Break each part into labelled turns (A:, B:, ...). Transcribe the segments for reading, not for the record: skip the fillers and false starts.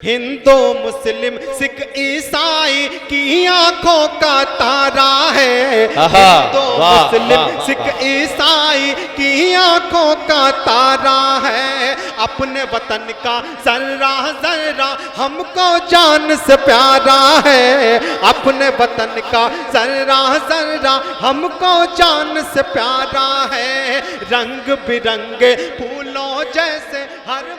A: हिंदू मुस्लिम सिख ईसाई की आंखों का तारा है। हिंदू मुस्लिम सिख ईसाई की आंखों का तारा है। अपने वतन का जर्रा जर्रा हमको जान से प्यारा है। अपने वतन का जर्रा जर्रा हमको जान से प्यारा है। रंग बिरंगे फूलों जैसे हर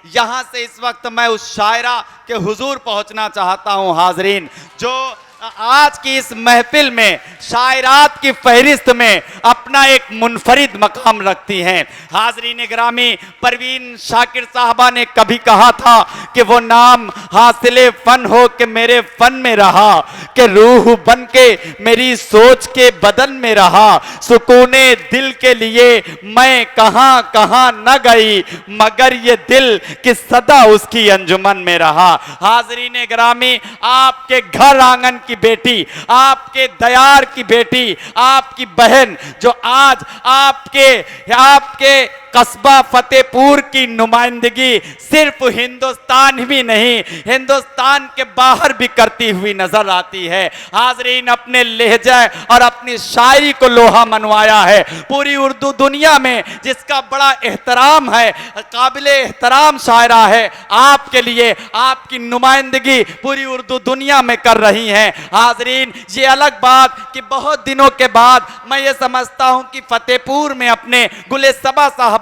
B: यहाँ से इस वक्त मैं उस शायरा के हुजूर पहुँचना चाहता हूँ हाजरीन, जो आज की इस महफिल में शायरात की फहरिस्त में अपना एक मुनफरिद मकाम रखती हैं। हाजरीन ग्रामी, परवीन शाकिर साहबा ने कभी कहा था कि वो नाम हासिले फन हो के मेरे फन में रहा, कि रूह बन के मेरी सोच के बदन में रहा। सुकूने दिल के लिए मैं कहाँ कहाँ न गई, मगर ये दिल कि सदा उसकी अंजुमन में रहा। हाजरीन ग्रामी, आपके घर आंगन की बेटी, आपके दयार की बेटी, आपकी बहन, जो आज आपके कस्बा फतेहपुर की नुमाइंदगी सिर्फ हिंदुस्तान ही नहीं, हिंदुस्तान के बाहर भी करती हुई नजर आती है। हाजरीन, अपने लहजे और अपनी शायरी को लोहा मनवाया है पूरी उर्दू दुनिया में, जिसका बड़ा एहतराम है, काबिले एहतराम शायरा है। आपके लिए आपकी नुमाइंदगी पूरी उर्दू दुनिया में कर रही हैं। हाजरीन, ये अलग बात कि बहुत दिनों के बाद मैं ये समझता हूं कि फतेहपुर में अपने गुले सबा साहबा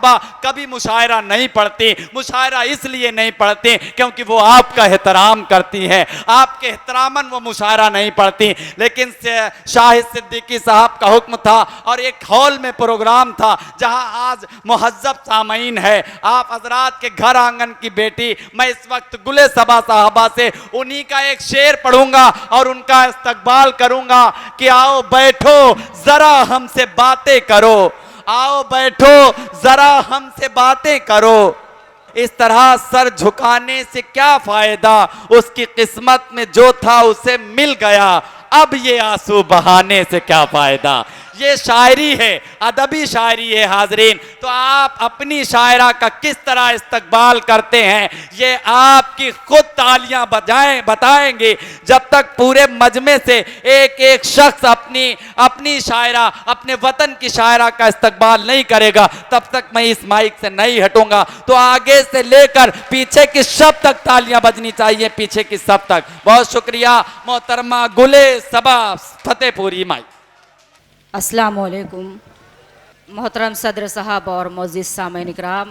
B: कभी मुशायरा नहीं पढ़ती। मुशायरा इसलिए नहीं पढ़ती क्योंकि वो आपका एहतराम करती हैं, आपके एहतरामन वो मुशायरा नहीं पढ़ती। लेकिन शाहिद सिद्दीकी साहब का हुक्म था और एक हॉल में प्रोग्राम था जहां आज मुहज्जब सामीन है, आप हजरात के घर आंगन की बेटी। मैं इस वक्त गुले सबा साहबा से उन्हीं का एक शेर पढ़ूंगा और उनका इस्तकबाल करूंगा कि आओ बैठो जरा हमसे बातें करो, आओ बैठो जरा हमसे बातें करो। इस तरह सर झुकाने से क्या फायदा, उसकी किस्मत में जो था उसे मिल गया, अब ये आंसू बहाने से क्या फायदा। ये शायरी है, अदबी शायरी है हाजरीन। तो आप अपनी शायरा का किस तरह इस्तकबाल करते हैं, ये आपकी खुद तालियां बताएंगे। जब तक पूरे मजमे से एक एक शख्स अपनी शायरा, अपने वतन की शायरा का इस्तकबाल नहीं करेगा, तब तक मैं इस माइक से नहीं हटूंगा। तो आगे से लेकर पीछे की सब तक तालियां बजनी चाहिए, पीछे की सब तक। बहुत शुक्रिया मोहतरमा गुले सबा फतेहपुरी माई।
C: अस्सलाम वालेकुम मोहतरम सदर साहब और मोअज़्ज़िज़ सामीन इकराम,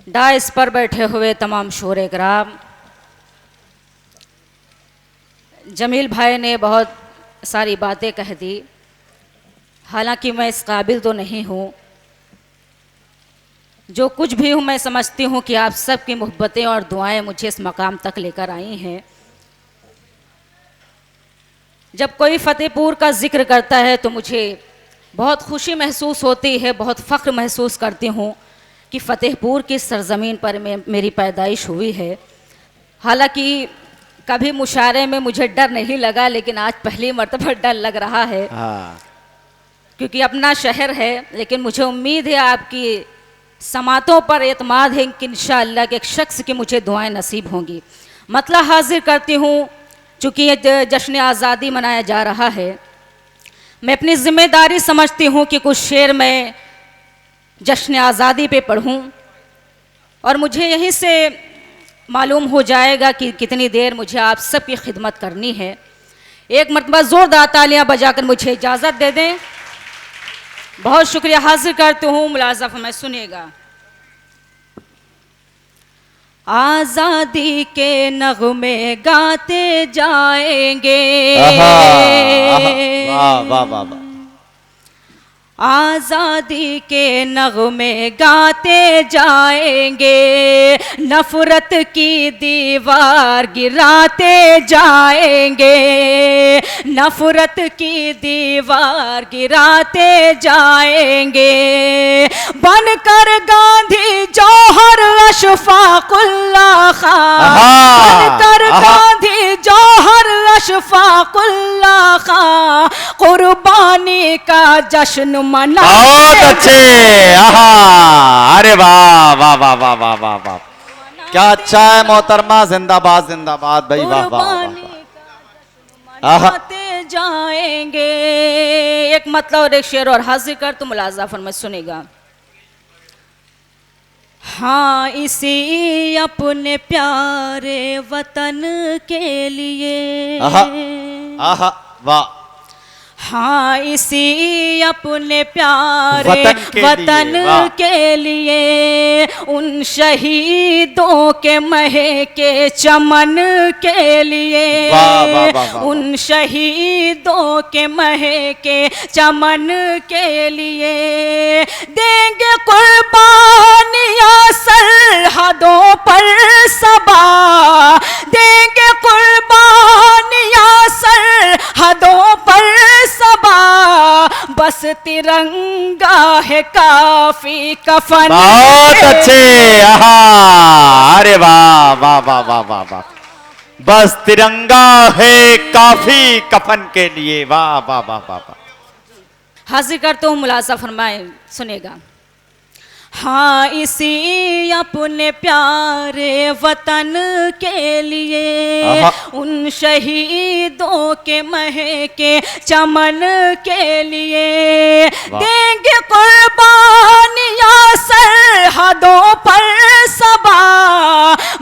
C: डाइस पर बैठे हुए तमाम शोरे इकराम, जमील भाई ने बहुत सारी बातें कह दी। हालांकि मैं इस काबिल तो नहीं हूँ, जो कुछ भी हूँ मैं समझती हूँ कि आप सबकी मोहब्बतें और दुआएं मुझे इस मकाम तक लेकर आई हैं। जब कोई फतेहपुर का जिक्र करता है तो मुझे बहुत खुशी महसूस होती है, बहुत फ़ख्र महसूस करती हूँ कि फ़तेहपुर की सरज़मीन पर मेरी पैदाइश हुई है। हालांकि कभी मुशायरे में मुझे डर नहीं लगा, लेकिन आज पहली मर्तबा डर लग रहा है क्योंकि अपना शहर है। लेकिन मुझे उम्मीद है आपकी समातों पर एतमाद है कि इंशाअल्लाह कि एक शख्स की मुझे दुआएं नसीब होंगी। मतलब हाजिर करती हूँ, चूँकि ये जश्न आज़ादी मनाया जा रहा है, मैं अपनी ज़िम्मेदारी समझती हूँ कि कुछ शेर मैं जश्न आज़ादी पे पढ़ूँ और मुझे यहीं से मालूम हो जाएगा कि कितनी देर मुझे आप सब की खिदमत करनी है। एक मरतबा ज़ोरदार तालियां बजाकर मुझे इजाज़त दे दें। बहुत शुक्रिया। हाजिर करती हूँ, मुलाज़ा फरमाएं, सुनिएगा। आज़ादी के नगमे गाते जाएंगे, आज़ादी के नगमे गाते जाएंगे, नफ़रत की दीवार गिराते जाएंगे, नफ़रत की दीवार गिराते जाएंगे, बनकर गांधी जौहर अशफाकुल्लाह खां, बनकर गांधी जौहर अशफाकुल्लाह खां, कुर्बानी का जश्न मना।
B: बहुत अच्छे, अरे वाह वाह वाह वाह वाह वाह वाह, क्या अच्छा है मोहतरमा, जिंदाबाद जिंदाबाद भाई, वाह वाह वाह।
C: मनाते जाएंगे। एक मतलब और एक शेर और हाजिर कर, तो मुलाजा फरमाए सुनेगा। हाँ इसी अपने प्यारे वतन के लिए,
B: आहा आहा वाह।
C: हाँ इसी अपने प्यारे
B: वतन
C: के लिए उन शहीदों के महके चमन के लिए,
B: वाह, वाह, वाह, वाह,
C: उन शहीदों के महके चमन के लिए देंगे कुर्बानियाँ सरहदों पर सबा, देंगे कुर्बानियाँ सरहदों पर सबा, बस तिरंगा है काफी कफन।
B: बहुत अच्छे, आहा, अरे वाह वाह वाह वाह वाह वाह। बस तिरंगा है काफी कफन के लिए, वाह वाह वाह वाह वाह।
C: हाजिर करते हूँ, मुलाजा फरमाए सुनेगा। हाँ इसी अपने प्यारे वतन के लिए उन शहीदों के महके चमन के लिए देंगे कुर्बानियाँ सरहदों पर सबा,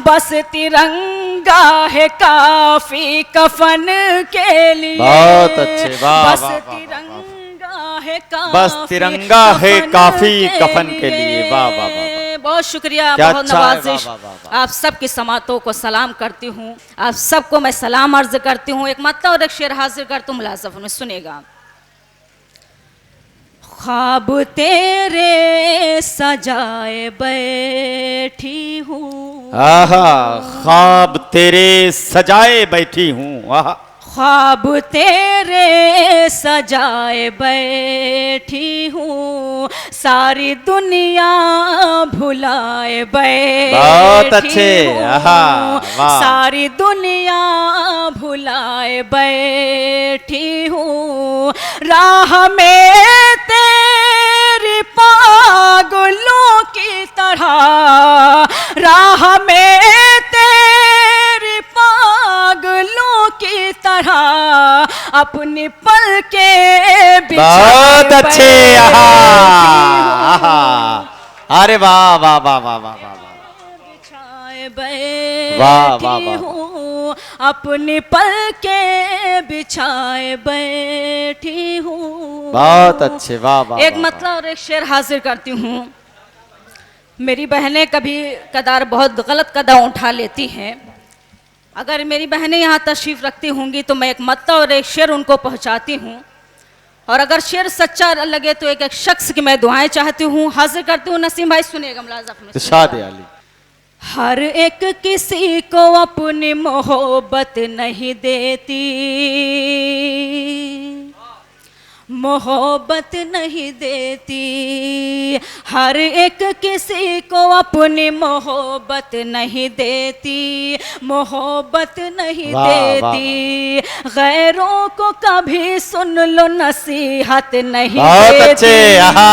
C: बस तिरंगा है काफी कफन के लिए।
B: बहुत अच्छे, वाह
C: बस
B: वाह,
C: तिरंगा है काफी,
B: बस तिरंगा है काफी कफन के लिए, वाह वाह वाह।
C: बहुत शुक्रिया,
B: क्या
C: बहुत
B: अच्छा है,
C: नवाजिश।
B: वाह, वाह, वाह, वाह।
C: आप सबकी समातों को सलाम करती हूँ, आप सबको मैं सलाम अर्ज करती हूँ। एक मतलब और एक शेर हाजिर करती हूँ, मुलाज़फ में सुनेगा। ख्वाब तेरे सजाए बैठी हूँ,
B: आहा, ख्वाब तेरे सजाए बैठी हूँ, आहा,
C: ख्वाब तेरे सजाए बैठी हूँ, सारी दुनिया भुलाए बैठी हूँ।
B: बहुत अच्छे, आहा, वाह।
C: सारी दुनिया भुलाए बैठी हूँ, राह में तेरी पागलों की तरह, राह में तेरी पागलों की तरह अपनी पल के
B: बहुत अच्छे, आहा, आहा, अरे वाह वाह वाह वाह वाह वाह
C: बिछाए
B: वाह, वाह,
C: बैठी
B: वाह।
C: हूँ, अपनी पल के बिछाए बैठी हूँ।
B: बहुत अच्छे, वाह वाह।
C: एक
B: वाह,
C: मतलब और एक शेर हाजिर करती हूँ। मेरी बहनें कभी कदार बहुत गलत कदम उठा लेती हैं। अगर मेरी बहनें यहाँ तशरीफ़ रखती होंगी तो मैं एक मतलब और एक शेर उनको पहुँचाती हूँ, और अगर शेर सच्चा लगे तो एक एक शख्स की मैं दुआएं चाहती हूँ। हाजिर करती हूँ, नसीम भाई सुनिएगा, मुलाज़फ में
B: इरशाद अली।
C: हर एक किसी को अपनी मोहब्बत नहीं देती, मोहब्बत नहीं देती, हर एक किसी को अपनी मोहब्बत नहीं देती, मोहब्बत नहीं
B: वाह,
C: देती, गैरों को कभी सुन लो नसीहत नहीं
B: बहुत
C: देती,
B: अच्छे, आहा,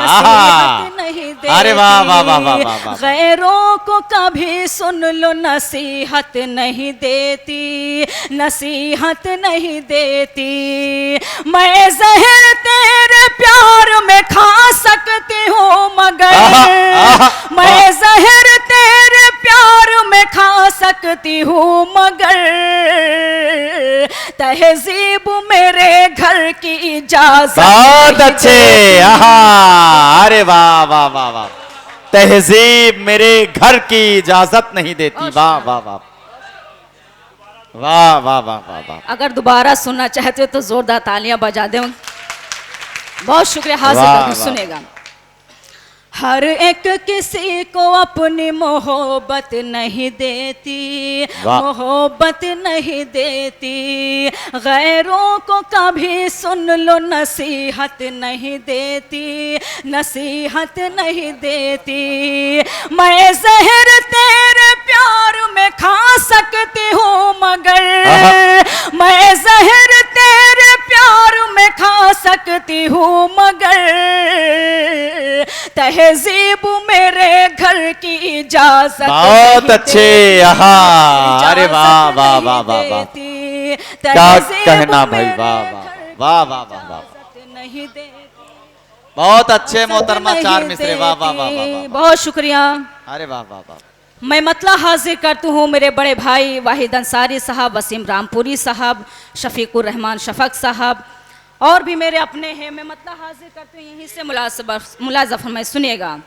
B: आहा।
C: नसीहत नहीं देती,
B: अरे वाह वाह वाह वाह वाह वाह।
C: गैरों को कभी सुन लो नसीहत नहीं देती, नसीहत नहीं देती, मैं जहर तेरे प्यार में खा सकती हूँ मगर, मैं जहर तेरे प्यार में खा सकती हूँ मगर, तहजीब मेरे घर की इजाजत।
B: बहुत अच्छे, आहा, अरे वाह वाह वाह वाह। तहजीब मेरे घर की इजाजत नहीं देती, वाह वाह वाह वाह वाह वाह वाह वाह।
C: अगर दोबारा सुनना चाहते हो तो जोरदार तालियां बजा दें। बहुत शुक्रिया, हाजिर
B: वाह,
C: करके
B: वाह।
C: सुनेगा। हर एक किसी को अपनी मोहब्बत नहीं देती,
B: वाह।
C: मोहब्बत नहीं देती, गैरों को कभी सुन लो नसीहत नहीं देती, नसीहत नहीं देती, मैं जहर तेरे प्यार में खा सकती हूँ मगर, मैं जहर तेरे प्यार में खा सकती हूँ मगर, तहजीब मेरे घर की इजाजत
B: बहुत
C: नहीं
B: अच्छे।
C: देती,
B: आहा, अरे
C: इजाजत
B: वाह वाह
C: नहीं
B: वाह वाह वाह,
C: देती,
B: क्या
C: तहज़ीब
B: कहना भाई,
C: मेरे
B: वाह
C: घर
B: वाह
C: की
B: वाह वाह वाह वाह,
C: इजाजत नहीं देती,
B: बहुत अच्छे
C: इजाजत
B: मोहतरमा
C: नहीं
B: चार मिसरे, वाह वाह वाह वाह
C: देती।
B: वाह,
C: बहुत शुक्रिया।
B: अरे वाह वाह वाह,
C: मैं मतला हाजिर करती हूँ मेरे बड़े भाई वाहिद अंसारी साहब, वसीम रामपुरी साहब, शफीकुर रहमान शफक साहब और भी मेरे अपने हैं। मैं मतला हाजिर करती हूँ, यहीं से मुलाज़ा फरमाए, सुनिएगा।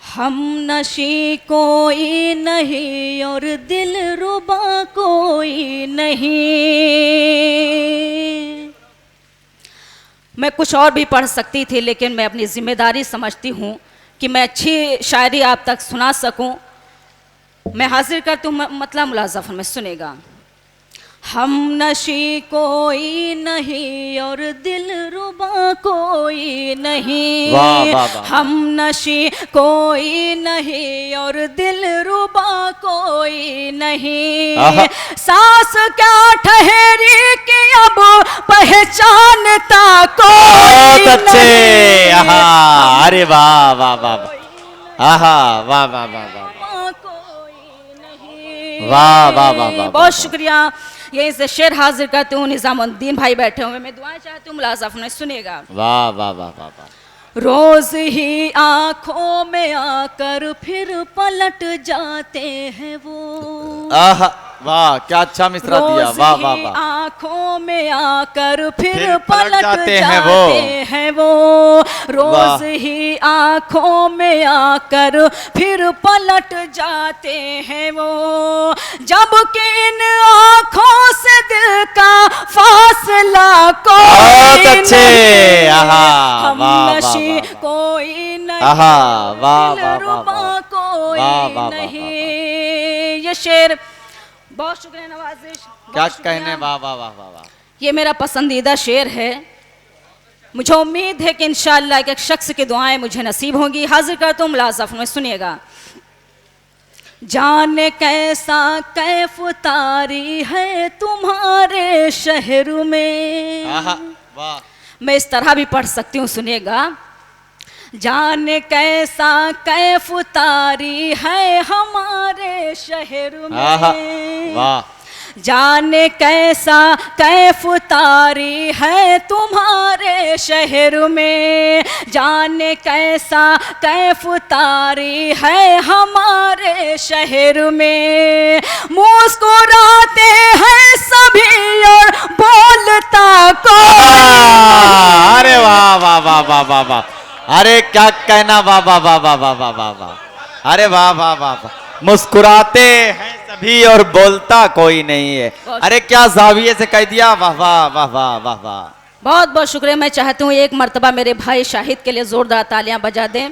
C: हम नशी कोई नहीं और दिल रुबा कोई नहीं। मैं कुछ और भी पढ़ सकती थी, लेकिन मैं अपनी जिम्मेदारी समझती हूँ कि मैं अच्छी शायरी आप तक सुना सकूं। मैं हाजिर करती हूँ मतलब मुलाज़ा फरमाए, सुनेगा। हम नशी कोई नहीं और दिल रुबा कोई नहीं,
B: वाह वाह वाह,
C: हम नशी कोई नहीं और दिल रुबा कोई नहीं।
B: आहा।
C: सांस क्या ठहरी कि अब पहचानता कोई
B: बहुत अच्छे।
C: नहीं।
B: आहा, अरे वाह वाह वाह, आहा, वाह वाह वाह वाह, वाह वाह वाह वाह,
C: बहुत शुक्रिया। यहीं से शेर हाजिर करते हूँ, निजामुद्दीन भाई बैठे हुए, मैं दुआएं चाहती हूँ, मुलाज़ा फरमाए, सुनिएगा।
B: वाह वाह वाह वाह वाह,
C: रोज ही आंखों में आकर फिर पलट जाते हैं वो,
B: आहा, वाह क्या अच्छा मिसरा दिया,
C: रोज
B: वाह वाह
C: ही
B: वाह,
C: आंखों में आकर फिर
B: फिर
C: पलट जाते हैं वो, रोज
B: वाह।
C: ही आंखों में आकर फिर पलट जाते हैं वो, जबकि इन आंखों से दिल का फासला
B: बहुत
C: कोई
B: अच्छे।
C: नहीं,
B: आहा,
C: हम
B: वाह, वाह,
C: नशी
B: वाह, वाह।
C: कोई नहीं,
B: आहा, वाह,
C: दिल
B: वाह, वाह,
C: रुबा
B: वाह।
C: कोई
B: वाह, वाह, वाह,
C: नहीं। ये शेर, बहुत शुक्रिया नवाजिश, बहुत
B: क्या
C: शुक्रिया।
B: कहने, वाह वाह वाह वाह वाह,
C: ये मेरा पसंदीदा शेर है। मुझे उम्मीद है कि इंशाअल्लाह एक शख्स की दुआएं मुझे नसीब होंगी। हाजिर करता हूँ मुलाज़ा फरमाए, सुनिएगा। जाने कैसा कैफ तारी है तुम्हारे शहर में,
B: आहा, वाह,
C: मैं इस तरह भी पढ़ सकती हूँ, सुनिएगा। जाने कैसा कैफ तारी है हमारे शहर
B: आहा,
C: में,
B: वाह,
C: जाने कैसा कैफ तारी है तुम्हारे शहर में, जाने कैसा कैफ तारी है हमारे शहर में, मुस्कुराते हैं सभी और बोलता कोई नहीं।
B: अरे वाह वाह वाह वाह वाह वाह, अरे क्या कहना, वाह वाह वाह वाह वाह वाह वाह वाह, अरे वाह वाह वाह वाह, मुस्कुराते हैं सभी और बोलता कोई नहीं है, अरे क्या जाविये से कह दिया, वाह वाह वाह वाह वाह वाह,
C: बहुत बहुत शुक्रिया। मैं चाहती हूँ एक मर्तबा मेरे भाई शाहिद के लिए जोरदार तालियां बजा दें।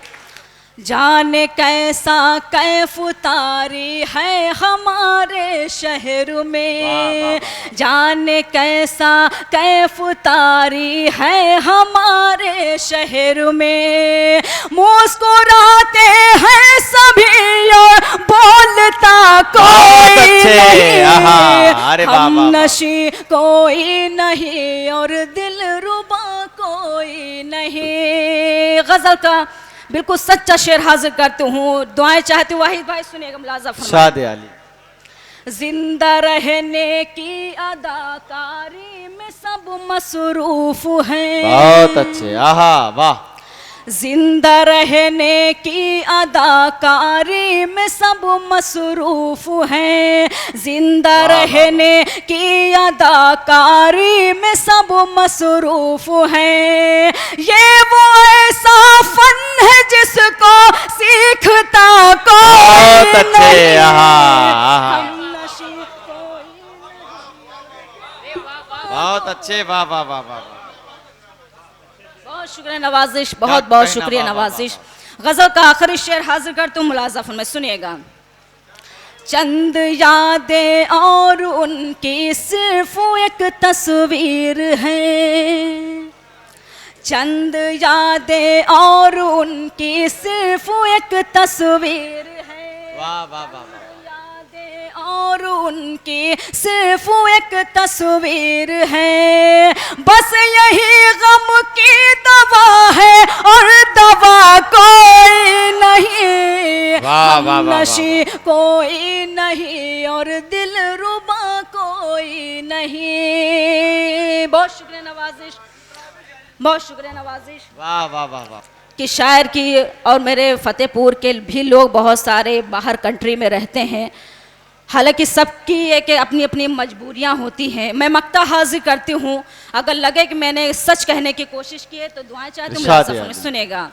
C: जाने कैसा कैफ तारी है हमारे शहर में, जाने कैसा कैफ तारी है हमारे शहर में, मुस्कुराते हैं सभी और बोलता कोई नहीं,
B: आहा, अरे वाह,
C: हम
B: वाह, वाह।
C: नशी कोई नहीं और दिल रुबा कोई नहीं। गजल का बिल्कुल सच्चा शेर हाजिर करती हूँ, दुआएं चाहती हूँ। वाहिद भाई सुनिएगा, मुलाज़ा फरमाइए।
B: शाद अली।
C: जिंदा रहने की अदाकारी में सब मसरूफ हैं,
B: बहुत अच्छे, आहा, वाह,
C: जिंदा रहने की अदाकारी में सब मसरूफ हैं, जिंदा रहने की अदाकारी में सब मसरूफ हैं, ये वो ऐसा फन है जिसको सीखता कोई
B: बहुत अच्छे,
C: नहीं,
B: आहा, आहा,
C: हम नशी कोई नहीं।
B: बहुत अच्छे, वाह वाह वाह वाह,
C: बहुत शुक्रिया नवाजिश, बहुत बहुत शुक्रिया नवाजिश। गजल का आखिरी शेर हाजिर कर तुम मुलाज़ा फरमाए, सुनिएगा। चंद यादें और उनकी सिर्फ एक तस्वीर है, चंद यादें और उनकी सिर्फ एक तस्वीर है,
B: वाह वाह वाह,
C: यादें और उनकी सिर्फ एक तस्वीर है। बस यही गम की दवा है और दवा कोई नहीं। नशी कोई नहीं और दिल रुबा कोई नहीं। बहुत शुक्रिया नवाजिश, बहुत शुक्रिया नवाजिश।
B: वाह वाह वाह वाह।
C: कि शायर की और मेरे फतेहपुर के भी लोग बहुत सारे बाहर कंट्री में रहते हैं। हालांकि सबकी एक अपनी अपनी मजबूरियां होती हैं। मैं मक्ता हाजिर करती हूँ, अगर लगे कि मैंने सच कहने की कोशिश की है तो दुआएं चाहती हूँ, मुलाज़ा सुनेगा।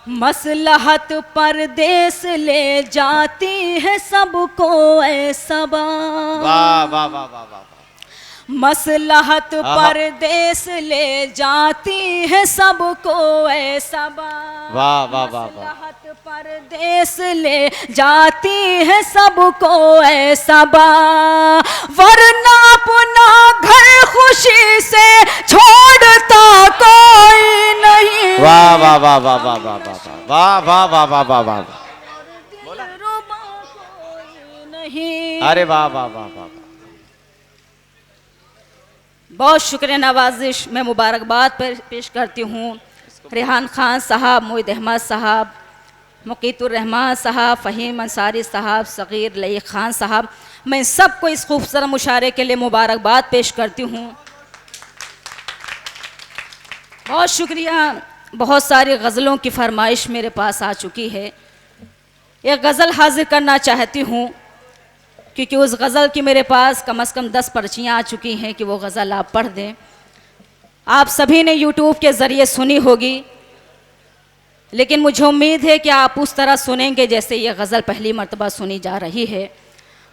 C: मसलहत परदेस ले जाती है सबको ऐसा।
B: वाह वाह वाह वाह वाह।
C: मसलहत परदेस ले जाती है सबको ऐसा।
B: वाह वाह वाह वाह।
C: मसलहत परदेस ले जाती है सबको ऐसा, वरना अपना घर खुशी से छोड़ता कोई नहीं।
B: वाह वाह वाह वाह वाह वाह वाह वाह वाह वाह वाह वाह।
C: दिलरुबा कोई नहीं।
B: अरे वाह वाह वाह वाह।
C: बहुत शुक्रिया नवाजिश। मैं मुबारकबाद पेश करती हूँ रेहान खान साहब, मोहित अहमद साहब, मुकीतुर रहमान साहब, फ़हीम अंसारी साहब, सग़ीर लई खान साहब। मैं सबको इस खूबसूरत मुशारे के लिए मुबारकबाद पेश करती हूँ। बहुत शुक्रिया। बहुत सारी गज़लों की फरमाइश मेरे पास आ चुकी है। एक गज़ल हाजिर करना चाहती हूँ क्योंकि उस गज़ल की मेरे पास कम से कम 10 पर्चियाँ आ चुकी हैं कि वो गज़ल आप पढ़ दें। आप सभी ने यूट्यूब के ज़रिए सुनी होगी, लेकिन मुझे उम्मीद है कि आप उस तरह सुनेंगे जैसे ये गज़ल पहली मर्तबा सुनी जा रही है।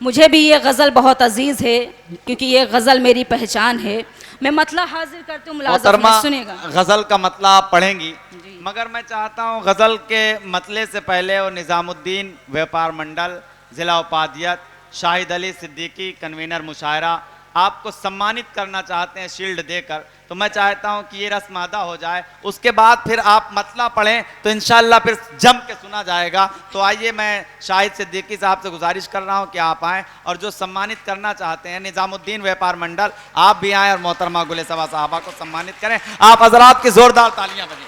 C: मुझे भी ये गज़ल बहुत अजीज़ है क्योंकि ये गज़ल मेरी पहचान है। मैं मतला हाजिर करती हूँ, मुलाज़ा सुनेगा।
B: गज़ल का मतला आप पढ़ेंगी, मगर मैं चाहता हूँ गज़ल के मतले से पहले वो निज़ामुद्दीन व्यापार मंडल, ज़िला उपाध्यक्ष शाहिद अली सिद्दीकी, कन्वीनर मुशायरा, आपको सम्मानित करना चाहते हैं शील्ड देकर। तो मैं चाहता हूं कि ये रस्म अदा हो जाए, उसके बाद फिर आप मतला पढ़ें तो इंशाअल्लाह फिर जम के सुना जाएगा। तो आइए, मैं शाहिद सिद्दीकी साहब से गुजारिश कर रहा हूं कि आप आएँ और जो सम्मानित करना चाहते हैं निज़ामुद्दीन व्यापार मंडल, आप भी आएँ और मोहतरमा गुलसबा साहबा को सम्मानित करें। आप हजरात की जोरदार तालियां बजें।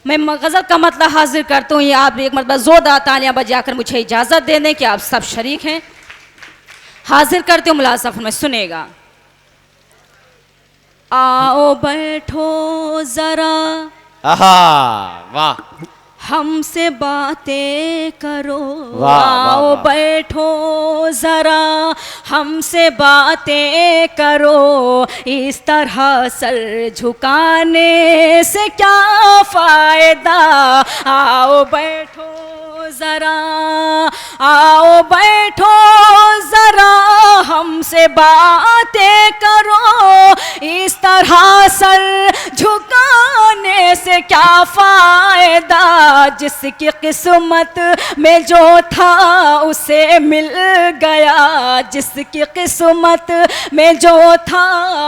C: मैं गज़ल का मतलब हाजिर करता हूँ। ये आप एक मरतबा ज़ोरदार तालियां बजाकर मुझे इजाज़त दे दें कि आप सब शरीक हैं। हाजिर करते हूँ, मुलाज़ा में सुनेगा। आओ बैठो ज़रा,
B: वाह,
C: हमसे बातें करो।
B: वाह,
C: आओ
B: वाह, वाह।
C: बैठो ज़रा, हमसे बातें करो। इस तरह सर झुकाने से क्या फ़ायदा। आओ बैठो ज़रा, आओ बैठो ज़रा, हमसे बातें करो। इस तरह सर झुकाने से क्या फ़ायदा। जिसकी किस्मत में जो था उसे मिल गया। जिसकी किस्मत में जो था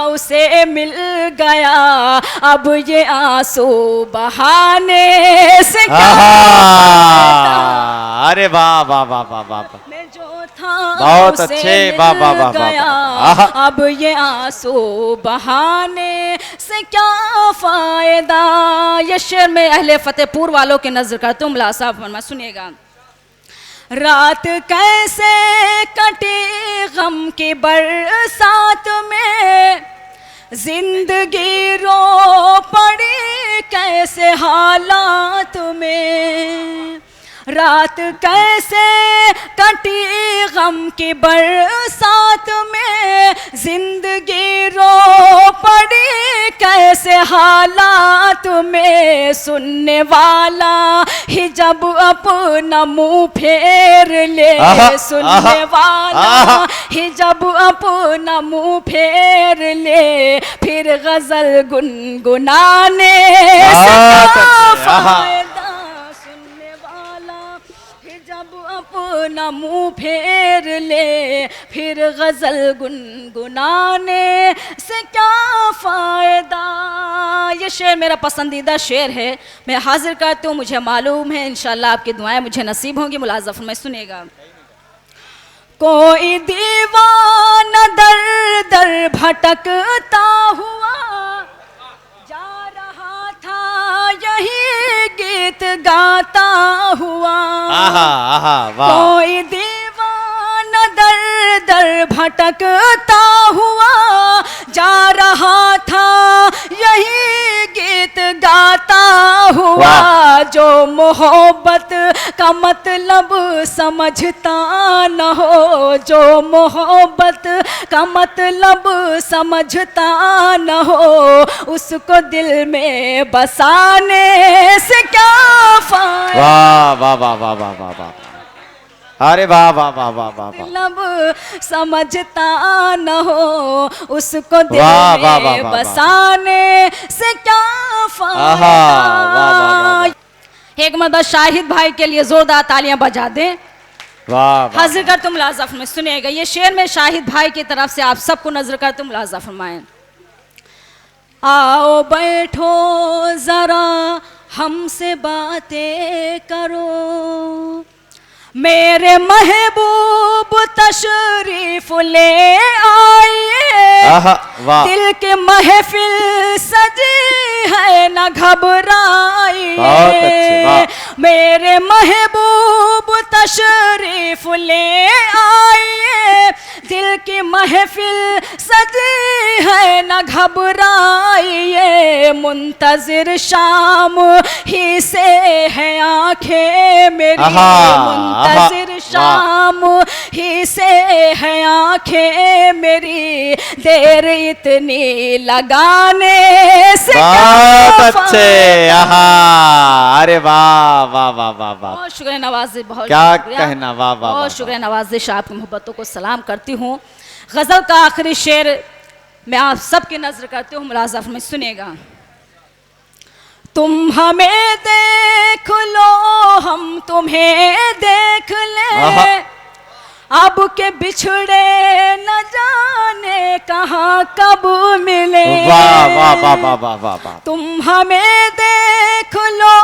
C: उसे मिल गया। अब ये आंसू बहाने से क्या फ़ायदा।
B: अरे वाह वाह वाह वाह वाह,
C: में जो था
B: बहुत
C: उसे
B: अच्छे,
C: मिल
B: वाह वाह वाह
C: गया।
B: वाह।
C: अब ये आंसू बहाने से क्या फ़ायदा। ये शेर में अहले फतेहपुर वालों के नजर करता हूँ, मुला साहब फरमा सुनिएगा। रात कैसे कटी गम की बरसात में, जिंदगी रो पड़ी कैसे हालात में। रात कैसे कटी गम की बरसात में, जिंदगी रो पड़ी कैसे हालात में। सुनने वाला ही जब अपना मुंह फेर ले, सुनने वाला ही जब अपना मुंह फेर ले, फिर फिर गजल गुनगुनाने से क्या फायदा, सुनने वाला फिर जब अपना मुंह फेर ले, फिर गजल गुनगुनाने से क्या फायदा। ये शेर मेरा पसंदीदा शेर है, मैं हाजिर करती हूँ। मुझे मालूम है इंशाल्लाह आपकी दुआएं मुझे नसीब होंगी। मुलाज़ा फरमाएं, सुनिएगा। कोई दीवाना दर दर भटकता हुआ जा रहा था, यही गीत गाता हुआ। कोई दीवाना दर दर भटकता हुआ जा रहा था, यही गीत गाता हुआ। जो मोहब्बत का मतलब समझता न हो, जो मोहब्बत का मतलब समझता न हो, उसको दिल में बसाने से क्या फायदा।
B: वाह वाह वाह वाह वाह वाह वाह, अरे वाह वाह वाह वाह वाह वाह।
C: मतलब समझता न हो, उसको दिल
B: वाह, वाह, वाह,
C: में
B: वाह,
C: बसाने से क्या
B: वाह, वाह, वाह,
C: फायदा। एक मदद शाहिद भाई के लिए जोरदार तालियां बजा दें।
B: वाह वाह।
C: हाजिर कर तुम मुलाज़ा फरमाएं, सुनिएगा। ये शेर में शाहिद भाई की तरफ से आप सबको नजर कर तुम मुलाज़ा फरमाएं। आओ बैठो जरा हमसे बातें करो, मेरे महबूब तशरीफ ले आइए। दिल के महफिल सजी है न घबराइए, मेरे महबूब तशरीफ ले आइए। दिल की महफिल सजी है न घबराइए, मुंतजिर शाम ही से है आंखें मेरी, मुंतजिर शाम ही से है आंखें मेरी। देर इतनी लगाने से
B: बहुत अच्छे। अरे वाह वाह वाह वाह वाह,
C: बहुत शुक्रिया नवाज़िश, बहुत
B: क्या
C: शुक्रिया,
B: कहना। वाह वाह,
C: बहुत शुक्रिया नवाज़िश, आपकी मोहब्बतों को सलाम करती हूँ। गज़ल का आखिरी शेर मैं आप सबकी नजर करती हूँ। मुलाज़ा फरमाएं, सुनिएगा। तुम हमें देख लो हम तुम्हें देख ले, अब के बिछड़े न जाने कहाँ कब मिले।
B: वाह वाह वाह वाह वाह वाह वाह।
C: तुम हमें देख लो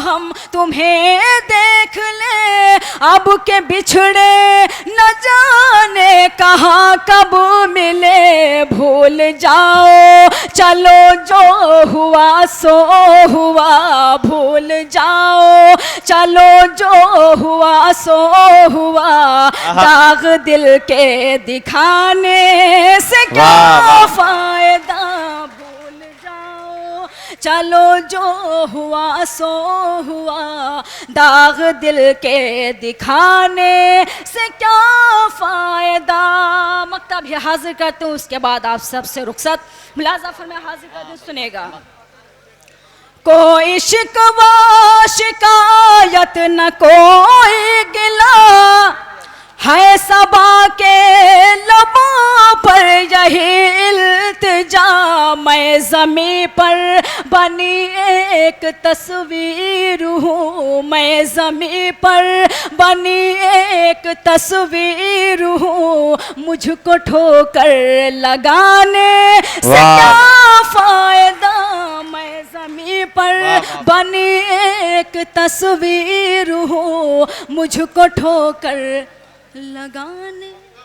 C: हम तुम्हें देख ले, अब के बिछड़े न जाने कहाँ कब मिले। भूल जाओ चलो जो हुआ सो हुआ, भूल जाओ चलो जो हुआ सो हुआ। दाग दिल के दिखाने से क्या फायदा, भूल जाओ चलो जो हुआ सो हुआ। दाग दिल के दिखाने से क्या फायदा। मकता भी हाजिर करते हूँ, उसके बाद आप सबसे रुखसत। मुलाज़ा फरमाएं, हाजिर कर दे, सुनेगा। कोई शिकवा शिकायत न कोई गिला है, सबा के लबों पर यही इल्तिजा। मैं ज़मीं पर बनी एक तस्वीर हूँ, मैं ज़मीं पर बनी एक तस्वीर हूँ। मुझको ठोकर लगाने से क्या फायदा, मैं ज़मीं पर बनी एक तस्वीर हूँ। मुझको ठोकर लगाने